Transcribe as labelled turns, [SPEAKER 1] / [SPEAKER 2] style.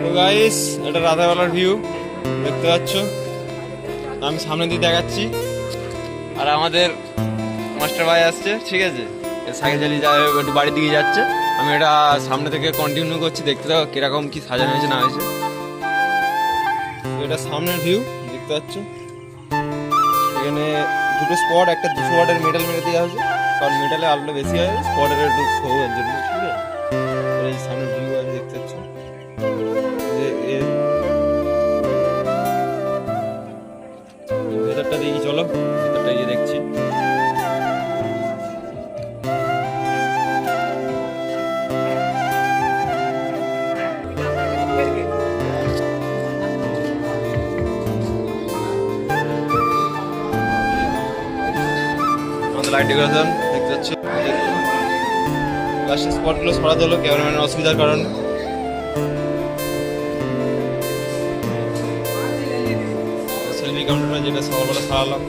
[SPEAKER 1] তো গাইস, এটা রাধাবেলার ভিউ দেখতে পাচ্ছ। আমি সামনে দিয়ে দেখাচ্ছি, আর আমাদের মাস্টার ভাই আসছে, ঠিক আছে, সাইকেল চালিয়ে যায়, একটু বাড়ির দিকে যাচ্ছে। আমি এটা সামনে থেকে কন্টিনিউ করছি, দেখতে দাও কিরকম কি সাজানো হয়েছে না হয়েছে। তো এটা সামনের ভিউ দেখতে পাচ্ছ। এখানে দুটো স্পট, একটা 200 ওয়াটের মেটাল মেরে দেওয়া হয়েছে, কারণ মেটালে আলোটা বেশি হয়, স্পটের একটু শো এর জন্য, ঠিক আছে। এই সামনের ভিউ আমি দেখতে পাচ্ছ। ভেতরটা দিয়ে চলো, ভেতরটা গিয়ে দেখছি। আমাদের লাইট ডেকোরেশন দেখতে পাচ্ছ। লাস্টের স্পটগুলো সরাতে হলো ক্যামেরাম্যানের অসুবিধার কারণে। সেলফি কাউন্টারটা যেটা সকালবেলা সারালাম।